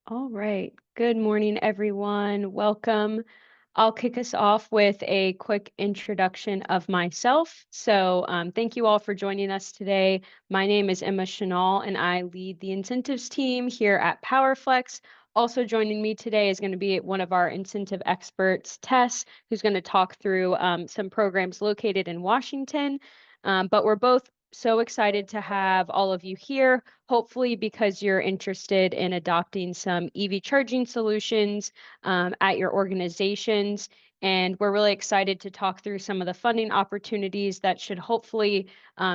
All right. Good morning, everyone. Welcome. I'll kick us off with a quick introduction of myself. Thank you all for joining us today. My name is Emma Shinall, and I lead the incentives team here at PowerFlex. Also joining me today is going to be one of our incentive experts, Tess, who's going to talk through some programs located in Washington. But we're both so excited to have all of you here, hopefully because you're interested in adopting some EV charging solutions at your organizations. And we're really excited to talk through some of the funding opportunities that should hopefully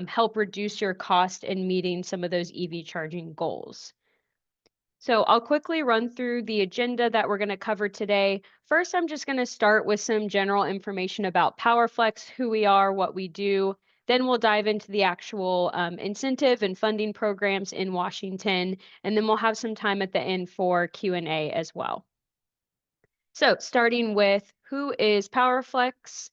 help reduce your cost in meeting some of those EV charging goals. So I'll quickly run through the agenda that we're going to cover today. First, I'm just going to start with some general information about PowerFlex, who we are, what we do. Then we'll dive into the actual incentive and funding programs in Washington, and then we'll have some time at the end for Q&A as well. So starting with who is PowerFlex?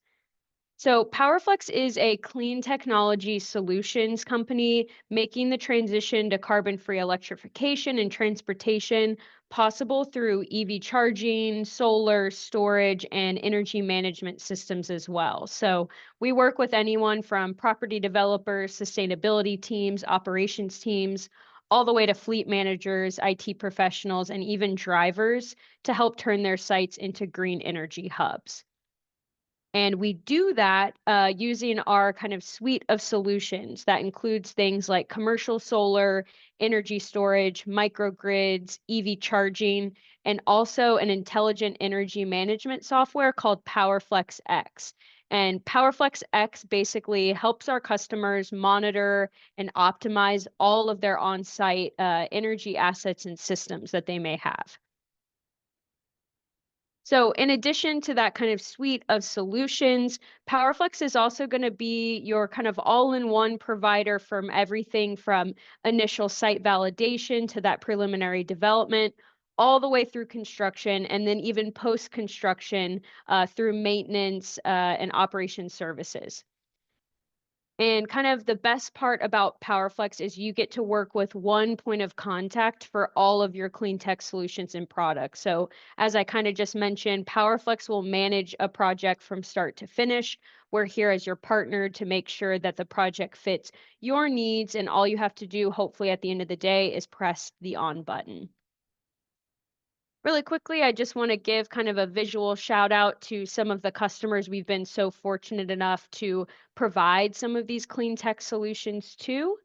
So PowerFlex is a clean technology solutions company making the transition to carbon-free electrification and transportation possible through EV charging, solar, storage, and energy management systems as well. So we work with anyone from property developers, sustainability teams, operations teams, all the way to fleet managers, IT professionals, and even drivers to help turn their sites into green energy hubs. And we do that using our kind of suite of solutions that includes things like commercial solar, energy storage, microgrids, EV charging, and also an intelligent energy management software called PowerFlex X. And PowerFlex X basically helps our customers monitor and optimize all of their on-site energy assets and systems that they may have. So in addition to that kind of suite of solutions, PowerFlex is also going to be your kind of all-in-one provider from everything from initial site validation to that preliminary development, all the way through construction, and then even post-construction through maintenance and operation services. And kind of the best part about PowerFlex is you get to work with one point of contact for all of your clean tech solutions and products. So as I kind of just mentioned, PowerFlex will manage a project from start to finish. We're here as your partner to make sure that the project fits your needs, and all you have to do, hopefully at the end of the day, is press the on button. Really quickly, I just want to give kind of a visual shout out to some of the customers we've been so fortunate enough to provide some of these clean tech solutions to.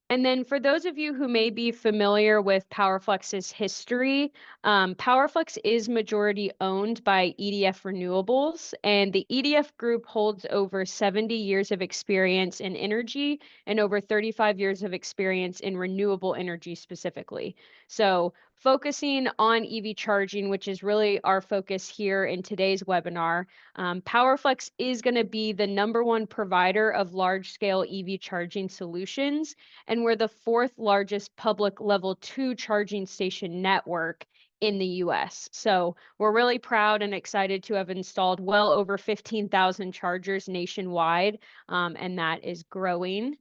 And then for those of you who may be familiar with PowerFlex's history, PowerFlex is majority owned by EDF Renewables, and the EDF group holds over 70 years of experience in energy and over 35 years of experience in renewable energy specifically. So focusing on EV charging, which is really our focus here in today's webinar, PowerFlex is going to be the #1 provider of large-scale EV charging solutions, and we're the 4th largest public level 2 charging station network in the US. So we're really proud and excited to have installed well over 15,000 chargers nationwide, and that is growing.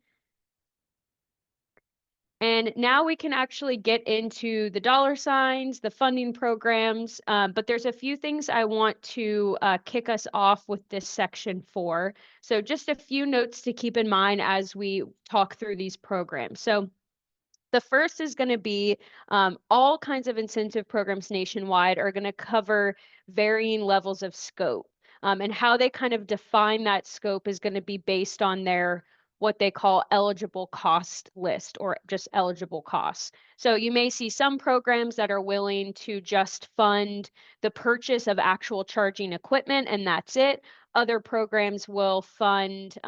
And now we can actually get into the dollar signs, the funding programs, but there's a few things I want to kick us off with this section for. So just a few notes to keep in mind as we talk through these programs. So the first is going to be all kinds of incentive programs nationwide are going to cover varying levels of scope. And how they kind of define that scope is going to be based on their what they call eligible cost list or just eligible costs. So you may see some programs that are willing to just fund the purchase of actual charging equipment and that's it. Other programs will fund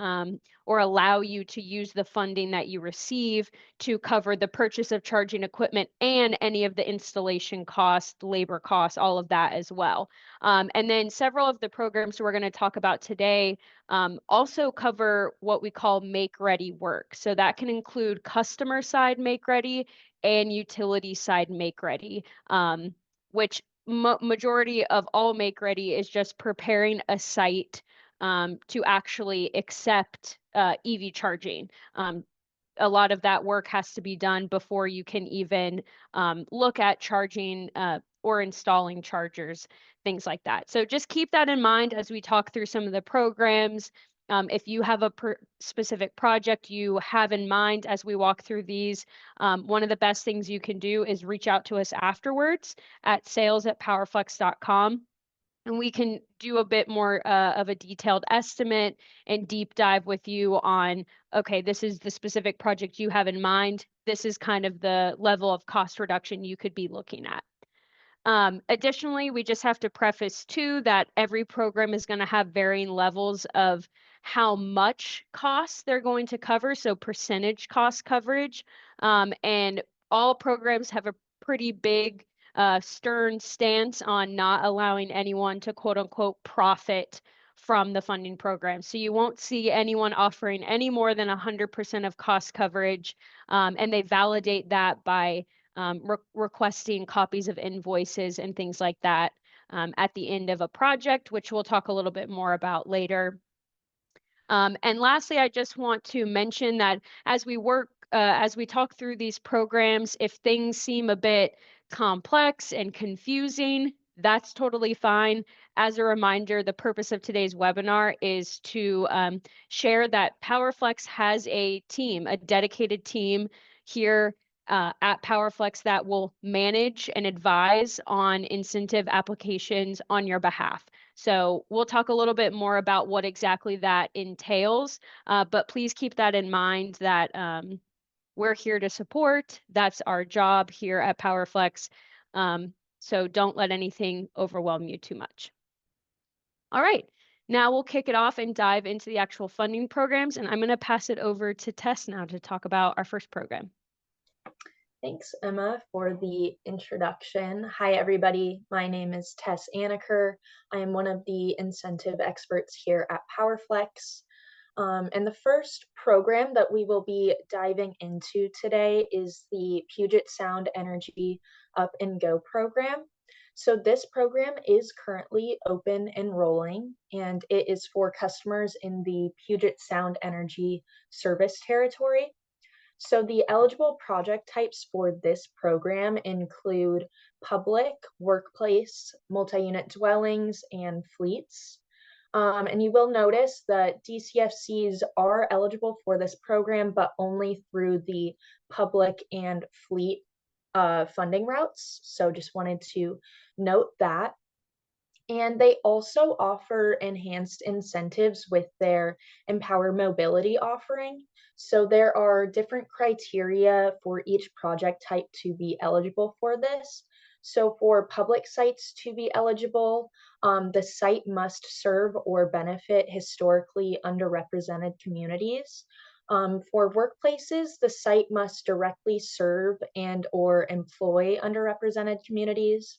or allow you to use the funding that you receive to cover the purchase of charging equipment and any of the installation costs, labor costs, all of that as well. And then several of the programs we're going to talk about today also cover what we call make-ready work. So that can include customer side make-ready and utility side make-ready, which majority of all make-ready is just preparing a site to actually accept EV charging. a lot of that work has to be done before you can even look at charging or installing chargers, things like that. So just keep that in mind as we talk through some of the programs. If you have a specific project you have in mind as we walk through these, one of the best things you can do is reach out to us afterwards at sales@powerflex.com. And we can do a bit more of a detailed estimate and deep dive with you on, okay, this is the specific project you have in mind. This is kind of the level of cost reduction you could be looking at. Additionally, we just have to preface too that every program is going to have varying levels of how much costs they're going to cover, so percentage cost coverage. And all programs have a pretty big stern stance on not allowing anyone to quote unquote profit from the funding program. So you won't see anyone offering any more than 100% of cost coverage, and they validate that by requesting copies of invoices and things like that at the end of a project, which we'll talk a little bit more about later. And lastly, I just want to mention that as we talk through these programs, if things seem a bit complex and confusing, that's totally fine. As a reminder, the purpose of today's webinar is to share that PowerFlex has a team, a dedicated team here at PowerFlex that will manage and advise on incentive applications on your behalf. So we'll talk a little bit more about what exactly that entails, but please keep that in mind that we're here to support. That's our job here at PowerFlex. So don't let anything overwhelm you too much. All right, now we'll kick it off and dive into the actual funding programs, and I'm going to pass it over to Tess now to talk about our first program. Thanks, Emma, for the introduction. Hi, everybody. My name is Tess Anacker. I am one of the incentive experts here at PowerFlex. And the first program that we will be diving into today is the Puget Sound Energy Up and Go program. So this program is currently open and rolling, and it is for customers in the Puget Sound Energy service territory. So the eligible project types for this program include public, workplace, multi-unit dwellings, and fleets. And you will notice that DCFCs are eligible for this program, but only through the public and fleet funding routes. So just wanted to note that. And they also offer enhanced incentives with their Empower Mobility offering. So there are different criteria for each project type to be eligible for this. So for public sites to be eligible, the site must serve or benefit historically underrepresented communities. For workplaces, the site must directly serve and or employ underrepresented communities.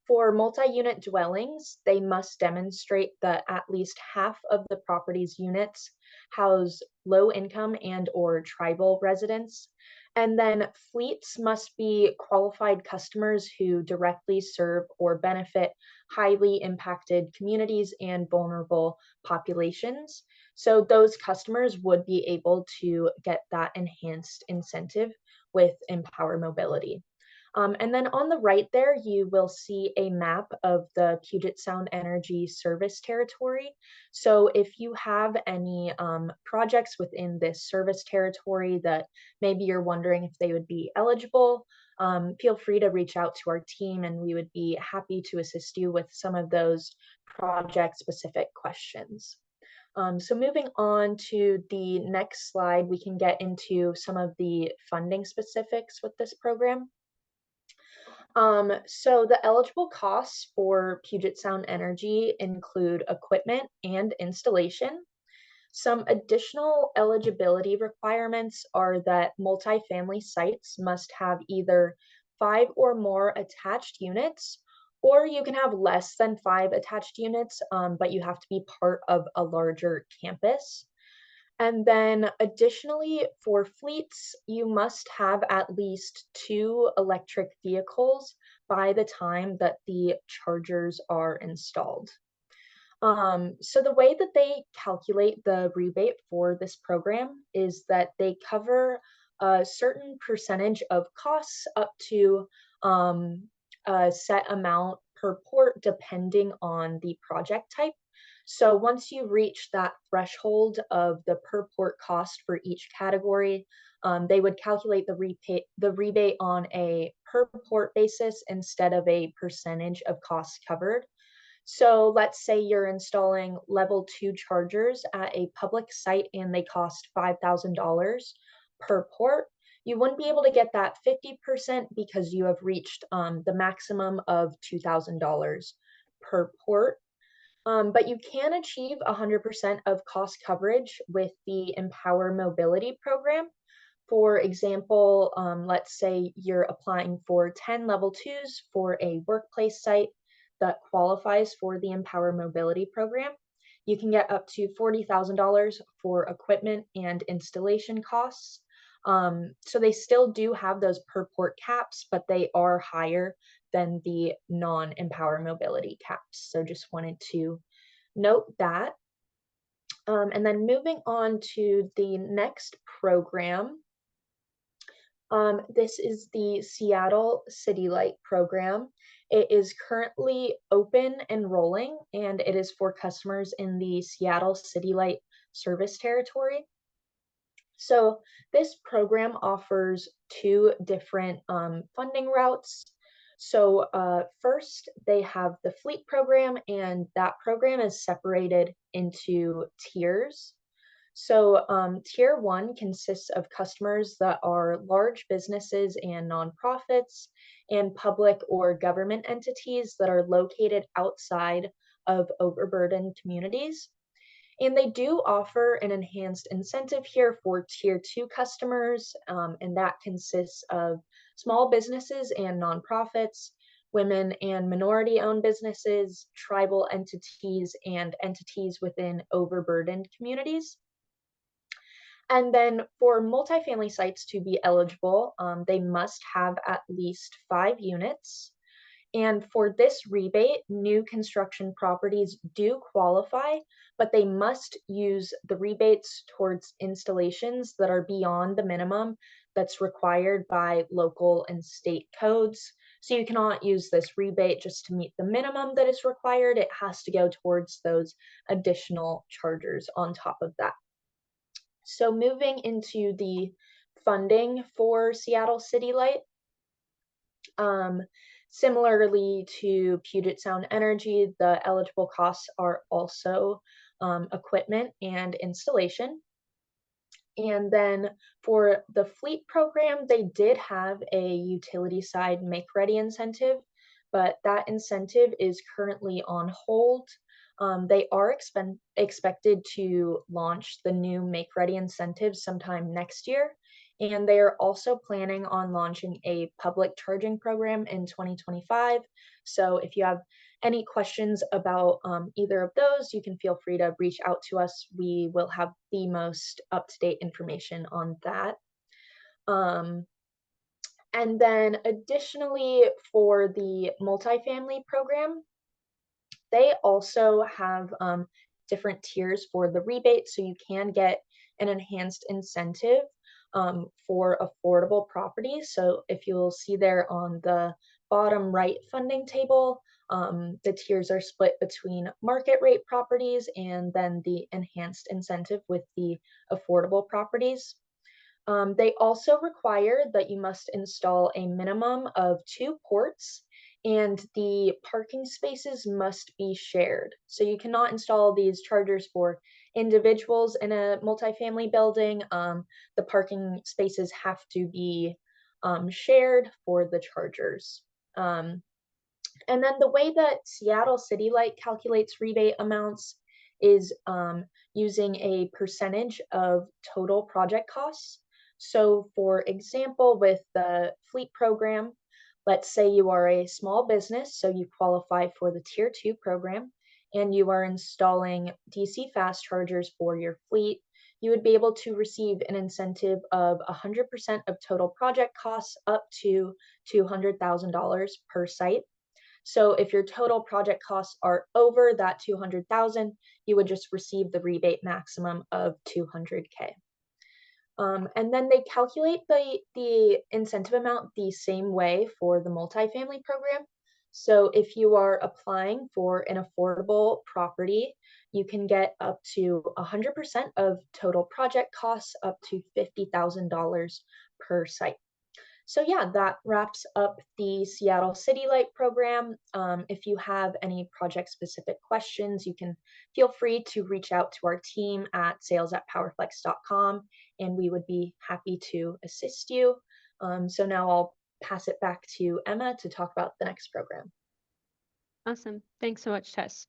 For multi-unit dwellings, they must demonstrate that at least half of the property's units house low-income and or tribal residents. And then fleets must be qualified customers who directly serve or benefit highly impacted communities and vulnerable populations. So those customers would be able to get that enhanced incentive with Empower Mobility. And then on the right there, you will see a map of the Puget Sound Energy service territory. So if you have any projects within this service territory that maybe you're wondering if they would be eligible, feel free to reach out to our team and we would be happy to assist you with some of those project-specific questions. So moving on to the next slide, we can get into some of the funding specifics with this program. So the eligible costs for Puget Sound Energy include equipment and installation. Some additional eligibility requirements are that multifamily sites must have either 5 or more attached units, or you can have less than 5 attached units, but you have to be part of a larger campus. And then additionally, for fleets, you must have at least 2 electric vehicles by the time that the chargers are installed. So the way that they calculate the rebate for this program is that they cover a certain percentage of costs up to a set amount per port depending on the project type. So once you reach that threshold of the per port cost for each category, they would calculate the rebate on a per port basis instead of a percentage of costs covered. So let's say you're installing level 2 chargers at a public site and they cost $5,000 per port. You wouldn't be able to get that 50% because you have reached the maximum of $2,000 per port. But you can achieve 100% of cost coverage with the Empower Mobility program. For example, let's say you're applying for 10 level 2s for a workplace site that qualifies for the Empower Mobility program. You can get up to $40,000 for equipment and installation costs. So they still do have those per port caps, but they are higher than the non-Empower Mobility caps. So just wanted to note that. And then moving on to the next program. This is the Seattle City Light program. It is currently open and rolling, and it is for customers in the Seattle City Light service territory. So this program offers two different funding routes. So first, they have the fleet program, and that program is separated into tiers. So tier 1 consists of customers that are large businesses and nonprofits and public or government entities that are located outside of overburdened communities. And they do offer an enhanced incentive here for tier 2 customers, and that consists of small businesses and nonprofits, women and minority owned businesses, tribal entities, and entities within overburdened communities. And then for multifamily sites to be eligible, they must have at least 5 units. And for this rebate, new construction properties do qualify, but they must use the rebates towards installations that are beyond the minimum that's required by local and state codes. So you cannot use this rebate just to meet the minimum that is required. It has to go towards those additional chargers on top of that. So moving into the funding for Seattle City Light, similarly to Puget Sound Energy, the eligible costs are also equipment and installation. And then for the fleet program, they did have a utility side make ready incentive, but that incentive is currently on hold. They are expected to launch the new make ready incentive sometime next year. And they are also planning on launching a public charging program in 2025. So if you have any questions about either of those, you can feel free to reach out to us. We will have the most up-to-date information on that. And then additionally, for the multifamily program, they also have different tiers for the rebate, so you can get an enhanced incentive for affordable properties. So if you'll see there on the bottom right funding table, the tiers are split between market rate properties and then the enhanced incentive with the affordable properties. They also require that you must install a minimum of 2 ports and the parking spaces must be shared. So you cannot install these chargers for individuals in a multifamily building. The parking spaces have to be shared for the chargers. And then the way that Seattle City Light calculates rebate amounts is using a percentage of total project costs. So for example, with the fleet program, let's say you are a small business, so you qualify for the tier 2 program, and you are installing DC fast chargers for your fleet, you would be able to receive an incentive of 100% of total project costs up to $200,000 per site. So if your total project costs are over that 200,000, you would just receive the rebate maximum of 200K. And then they calculate the incentive amount the same way for the multifamily program. So if you are applying for an affordable property, you can get up to 100% of total project costs, up to $50,000 per site. So yeah, that wraps up the Seattle City Light program. If you have any project-specific questions, you can feel free to reach out to our team at sales@powerflex.com, and we would be happy to assist you. So now I'll pass it back to Emma to talk about the next program. Awesome. Thanks so much, Tess.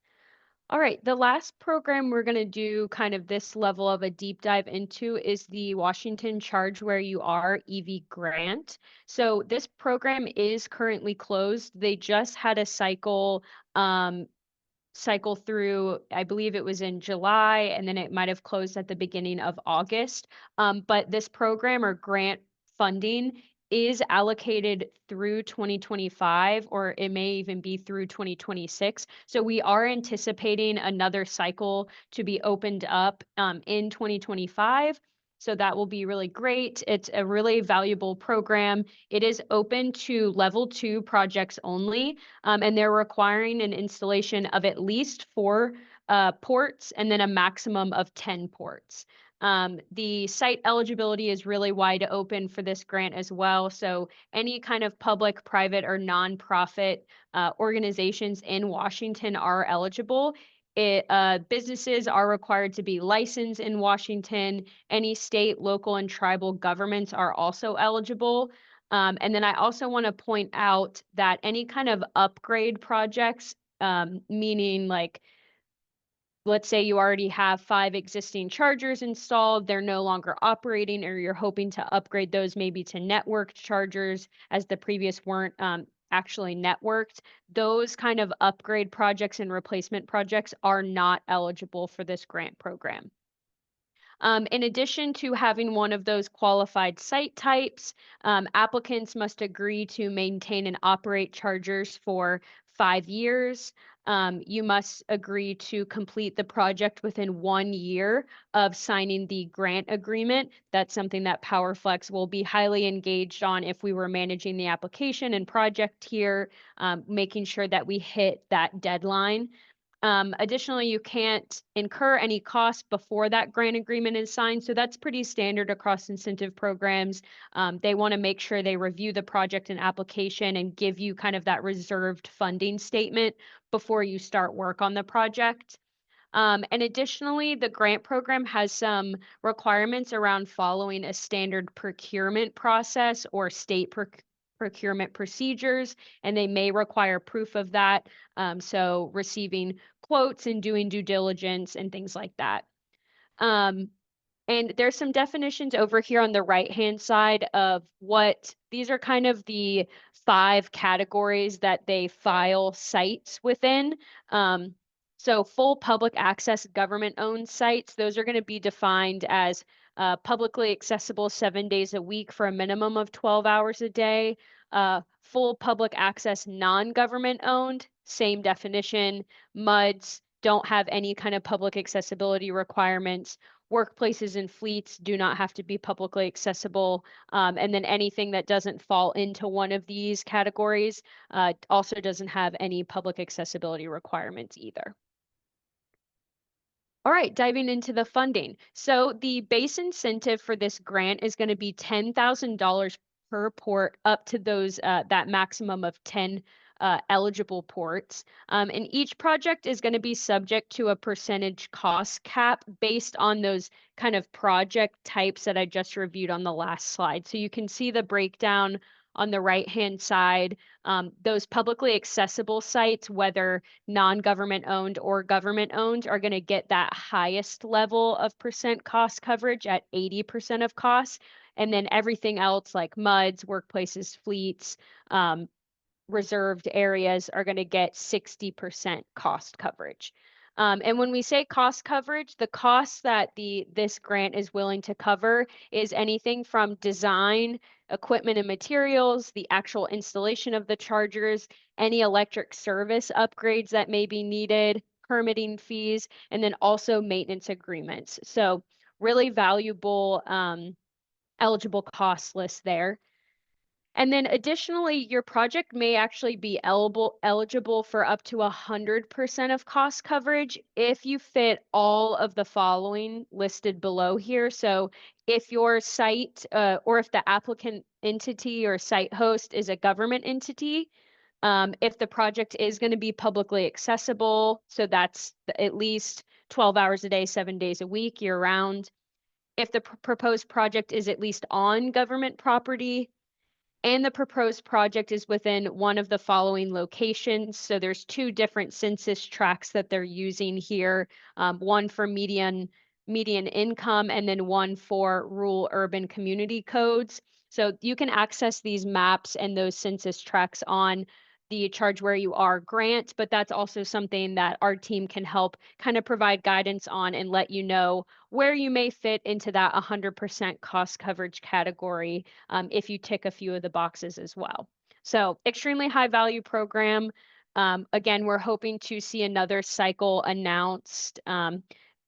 All right, the last program we're going to do kind of this level of a deep dive into is the Washington Charge Where You Are EV grant. So this program is currently closed. They just had a cycle through, I believe it was in July, and then it might have closed at the beginning of August. But this program or grant funding is allocated through 2025, or it may even be through 2026. So we are anticipating another cycle to be opened up in 2025. So that will be really great. It's a really valuable program. It is open to level 2 projects only, and they're requiring an installation of at least 4 ports and then a maximum of 10 ports. The site eligibility is really wide open for this grant as well. So any kind of public, private, or nonprofit organizations in Washington are eligible. Businesses are required to be licensed in Washington. Any state, local, and tribal governments are also eligible. And then I also want to point out that any kind of upgrade projects, meaning like, let's say you already have 5 existing chargers installed, they're no longer operating, or you're hoping to upgrade those maybe to networked chargers as the previous weren't actually networked. Those kind of upgrade projects and replacement projects are not eligible for this grant program. In addition to having one of those qualified site types, applicants must agree to maintain and operate chargers for 5 years. You must agree to complete the project within 1 year of signing the grant agreement. That's something that PowerFlex will be highly engaged on if we were managing the application and project here, making sure that we hit that deadline. Additionally, you can't incur any costs before that grant agreement is signed. So that's pretty standard across incentive programs. They want to make sure they review the project and application and give you kind of that reserved funding statement before you start work on the project. And additionally, the grant program has some requirements around following a standard procurement process or state procurement procedures, and they may require proof of that. So receiving quotes and doing due diligence and things like that. And there's some definitions over here on the right-hand side of what these are kind of the 5 categories that they file sites within. So full public access government-owned sites, those are going to be defined as publicly accessible 7 days a week for a minimum of 12 hours a day. Full public access non-government owned, same definition. MUDs don't have any kind of public accessibility requirements. Workplaces and fleets do not have to be publicly accessible. And then anything that doesn't fall into one of these categories also doesn't have any public accessibility requirements either. All right, diving into the funding. So the base incentive for this grant is going to be $10,000 per port up to those that maximum of 10 eligible ports. And each project is going to be subject to a percentage cost cap based on those kind of project types that I just reviewed on the last slide. So you can see the breakdown on the right-hand side. Those publicly accessible sites, whether non-government owned or government owned, are going to get that highest level of percent cost coverage at 80% of costs. And then everything else like MUDs, workplaces, fleets, reserved areas are going to get 60% cost coverage. And when we say cost coverage, the costs that this grant is willing to cover is anything from design, equipment and materials, the actual installation of the chargers, any electric service upgrades that may be needed, permitting fees, and then also maintenance agreements. So really valuable eligible cost list there. And then additionally, your project may actually be eligible for up to 100% of cost coverage if you fit all of the following listed below here. So if your site or if the applicant entity or site host is a government entity, if the project is going to be publicly accessible, so that's at least 12 hours a day, 7 days a week, year round. If the proposed project is at least on government property, and the proposed project is within one of the following locations. So there's two different census tracts that they're using here, one for median income and then one for rural urban community codes. So you can access these maps and those census tracts on the Charge Where You Are grant, but that's also something that our team can help kind of provide guidance on and let you know where you may fit into that 100% cost coverage category if you tick a few of the boxes as well. So extremely high value program. Again, we're hoping to see another cycle announced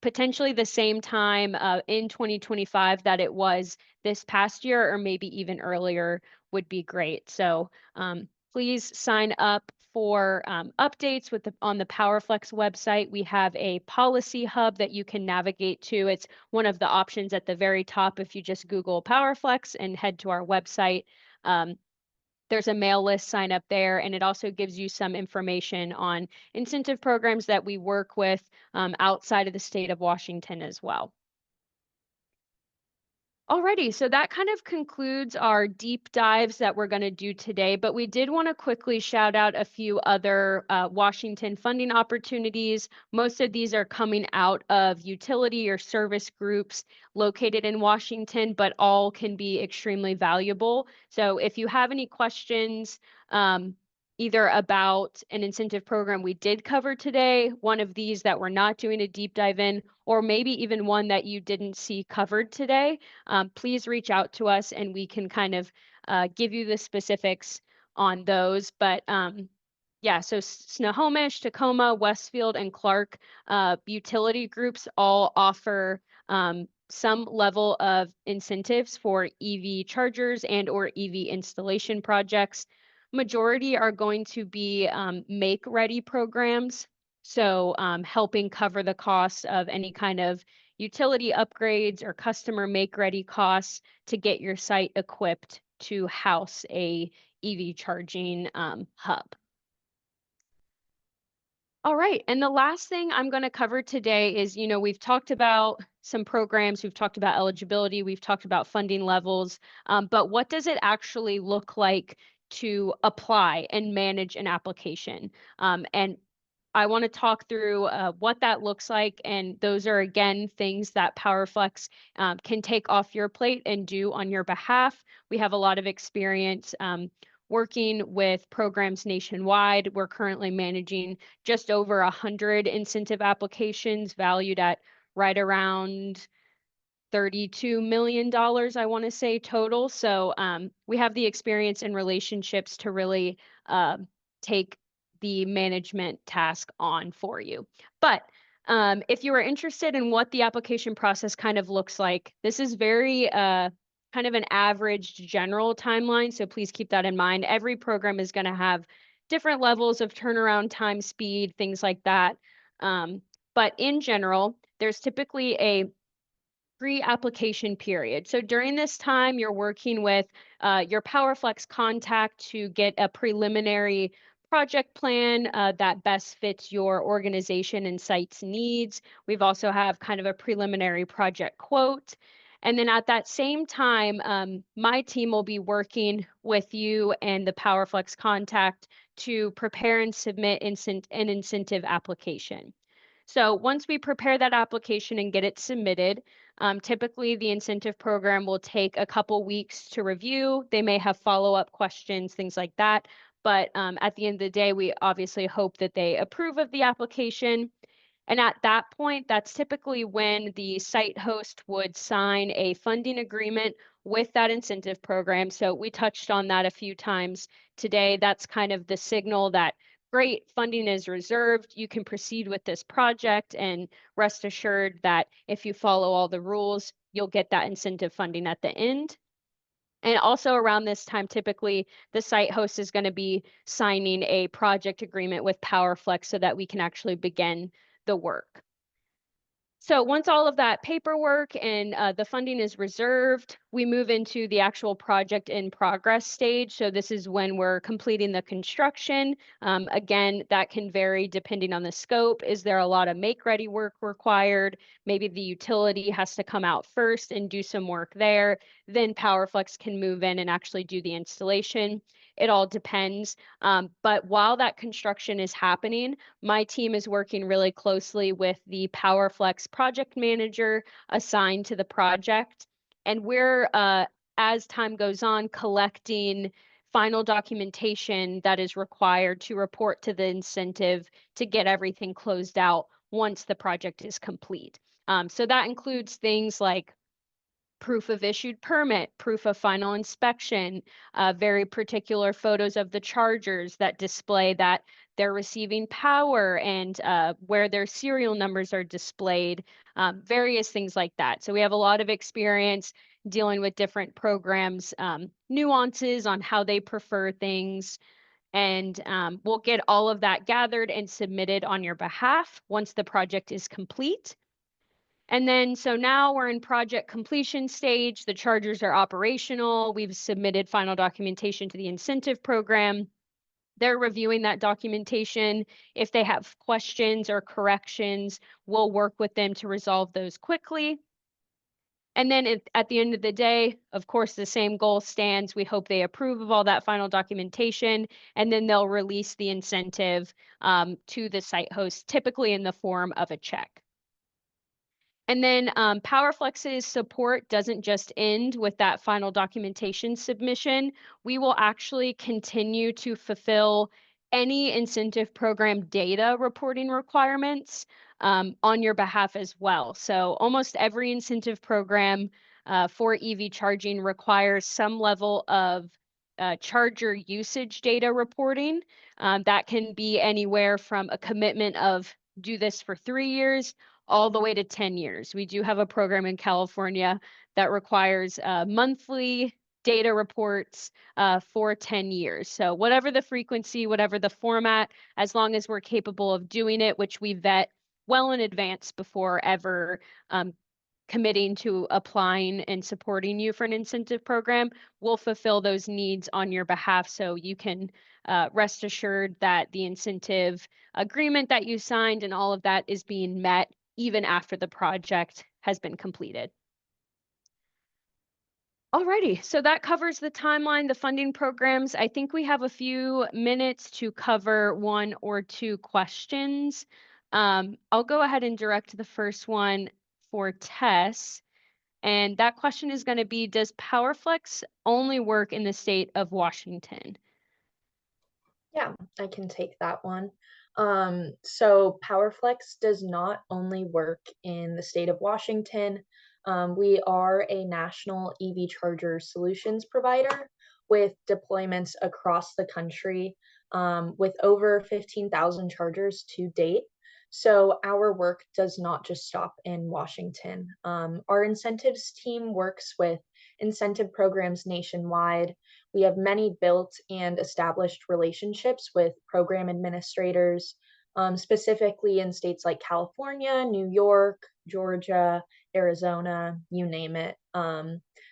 potentially the same time in 2025 that it was this past year, or maybe even earlier would be great. So please sign up for updates on the PowerFlex website. We have a policy hub that you can navigate to. It's one of the options at the very top if you just Google PowerFlex and head to our website. There's a mail list sign up there, and it also gives you some information on incentive programs that we work with outside of the state of Washington as well. Alrighty, so that kind of concludes our deep dives that we're going to do today, but we did want to quickly shout out a few other Washington funding opportunities. Most of these are coming out of utility or service groups located in Washington, but all can be extremely valuable. So if you have any questions, either about an incentive program we did cover today, one of these that we're not doing a deep dive in, or maybe even one that you didn't see covered today, please reach out to us and we can kind of give you the specifics on those. But yeah, so Snohomish, Tacoma, Westfield, and Clark utility groups all offer some level of incentives for EV chargers and or EV installation projects. Majority are going to be make-ready programs, so helping cover the cost of any kind of utility upgrades or customer make-ready costs to get your site equipped to house a EV charging hub. All right, and the last thing I'm going to cover today is, we've talked about some programs, we've talked about eligibility, we've talked about funding levels, but what does it actually look like to apply and manage an application? And I want to talk through what that looks like, and those are, again, things that PowerFlex can take off your plate and do on your behalf. We have a lot of experience working with programs nationwide. We're currently managing just over 100 incentive applications valued at right around $32 million, I want to say, total. So we have the experience and relationships to really take the management task on for you. But if you are interested in what the application process kind of looks like, this is very kind of an average general timeline. So please keep that in mind. Every program is going to have different levels of turnaround time, speed, things like that. But in general, there's typically a pre-application period. So during this time, you're working with your PowerFlex contact to get a preliminary project plan that best fits your organization and site's needs. We've also have kind of a preliminary project quote. And then at that same time, my team will be working with you and the PowerFlex contact to prepare and submit an incentive application. So once we prepare that application and get it submitted, typically the incentive program will take a couple weeks to review. They may have follow-up questions, things like that. But at the end of the day, we obviously hope that they approve of the application. And at that point, that's typically when the site host would sign a funding agreement with that incentive program. So we touched on that a few times today. That's kind of the signal that great, funding is reserved. You can proceed with this project, and rest assured that if you follow all the rules, you'll get that incentive funding at the end. And also around this time, typically the site host is going to be signing a project agreement with PowerFlex so that we can actually begin the work. So once all of that paperwork and the funding is reserved, we move into the actual project in progress stage. So this is when we're completing the construction. Again, that can vary depending on the scope. Is there a lot of make-ready work required? Maybe the utility has to come out first and do some work there. Then PowerFlex can move in and actually do the installation. It all depends. But while that construction is happening, my team is working really closely with the PowerFlex project manager assigned to the project. And we're, as time goes on, collecting final documentation that is required to report to the incentive to get everything closed out once the project is complete. So that includes things like proof of issued permit, proof of final inspection, very particular photos of the chargers that display that they're receiving power and where their serial numbers are displayed, various things like that. So we have a lot of experience dealing with different programs, nuances on how they prefer things. And we'll get all of that gathered and submitted on your behalf once the project is complete. And then, so now we're in project completion stage. The chargers are operational. We've submitted final documentation to the incentive program. They're reviewing that documentation. If they have questions or corrections, we'll work with them to resolve those quickly. And then at the end of the day, of course, the same goal stands. We hope they approve of all that final documentation, and then they'll release the incentive to the site host, typically in the form of a check. And then PowerFlex's support doesn't just end with that final documentation submission. We will actually continue to fulfill any incentive program data reporting requirements on your behalf as well. So almost every incentive program for EV charging requires some level of charger usage data reporting. That can be anywhere from a commitment of do this for 3 years all the way to 10 years. We do have a program in California that requires monthly data reports for 10 years. So whatever the frequency, whatever the format, as long as we're capable of doing it, which we vet well in advance before ever committing to applying and supporting you for an incentive program, we'll fulfill those needs on your behalf so you can rest assured that the incentive agreement that you signed and all of that is being met even after the project has been completed. Alrighty, so that covers the timeline, the funding programs. I think we have a few minutes to cover one or two questions. I'll go ahead and direct the first one for Tess. And that question is going to be, does PowerFlex only work in the state of Washington? Yeah, I can take that one. So PowerFlex does not only work in the state of Washington. We are a national EV charger solutions provider with deployments across the country, with over 15,000 chargers to date. So our work does not just stop in Washington. Our incentives team works with incentive programs nationwide. We have many built and established relationships with program administrators, specifically in states like California, New York, Georgia, Arizona, you name it.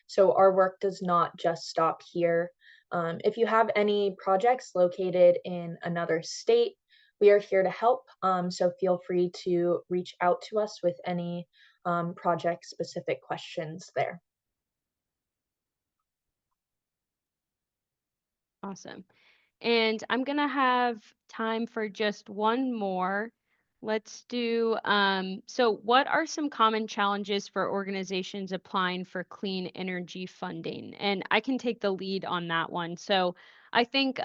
So our work does not just stop here. If you have any projects located in another state, we are here to help. So feel free to reach out to us with any project specific questions there. Awesome. And I'm going to have time for just one more. Let's do, so what are some common challenges for organizations applying for clean energy funding? And I can take the lead on that one. So I think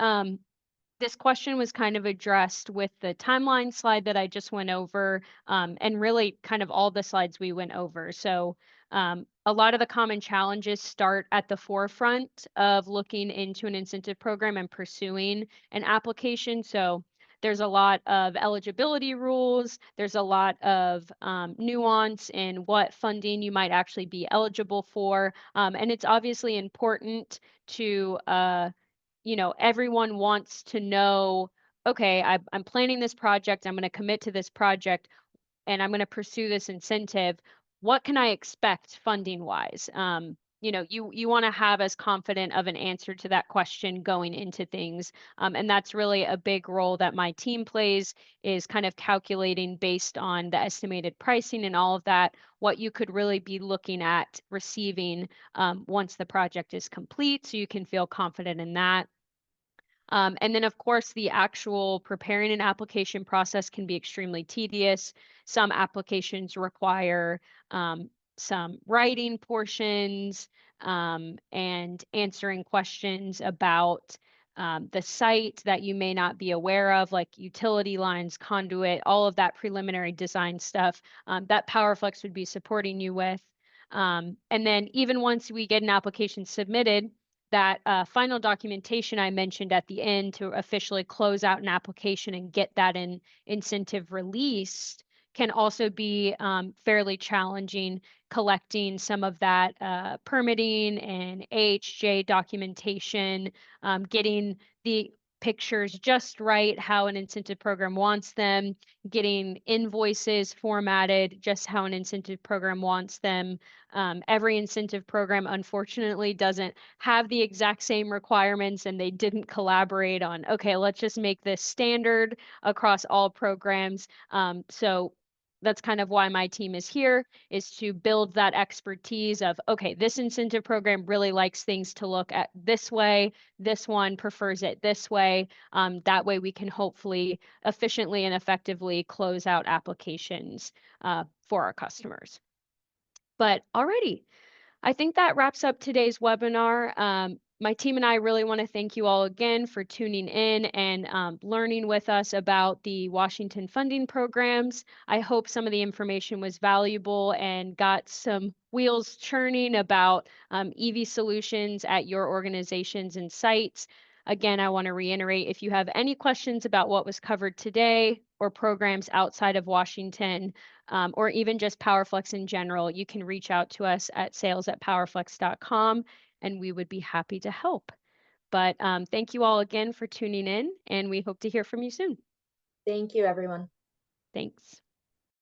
this question was kind of addressed with the timeline slide that I just went over, and really kind of all the slides we went over. So a lot of the common challenges start at the forefront of looking into an incentive program and pursuing an application. So there's a lot of eligibility rules. There's a lot of nuance in what funding you might actually be eligible for. And it's obviously important to, everyone wants to know, okay, I'm planning this project, I'm going to commit to this project, and I'm going to pursue this incentive. What can I expect funding wise? You want to have as confident of an answer to that question going into things, and that's really a big role that my team plays, is kind of calculating based on the estimated pricing and all of that, what you could really be looking at receiving once the project is complete, so you can feel confident in that. And then, of course, the actual preparing an application process can be extremely tedious. Some applications require some writing portions and answering questions about the site that you may not be aware of, like utility lines, conduit, all of that preliminary design stuff that PowerFlex would be supporting you with. And then, even once we get an application submitted, that final documentation I mentioned at the end to officially close out an application and get that incentive released can also be fairly challenging, collecting some of that permitting and AHJ documentation, getting the pictures just right, how an incentive program wants them, getting invoices formatted just how an incentive program wants them. Every incentive program, unfortunately, doesn't have the exact same requirements, and they didn't collaborate on, okay, let's just make this standard across all programs. So that's kind of why my team is here, is to build that expertise of, okay, this incentive program really likes things to look at this way, this one prefers it this way. That way we can hopefully efficiently and effectively close out applications for our customers. But alrighty, I think that wraps up today's webinar. My team and I really want to thank you all again for tuning in and learning with us about the Washington funding programs. I hope some of the information was valuable and got some wheels churning about EV solutions at your organizations and sites. Again, I want to reiterate, if you have any questions about what was covered today or programs outside of Washington, or even just PowerFlex in general, you can reach out to us at sales@powerflex.com, and we would be happy to help. But thank you all again for tuning in, and we hope to hear from you soon. Thank you, everyone. Thanks.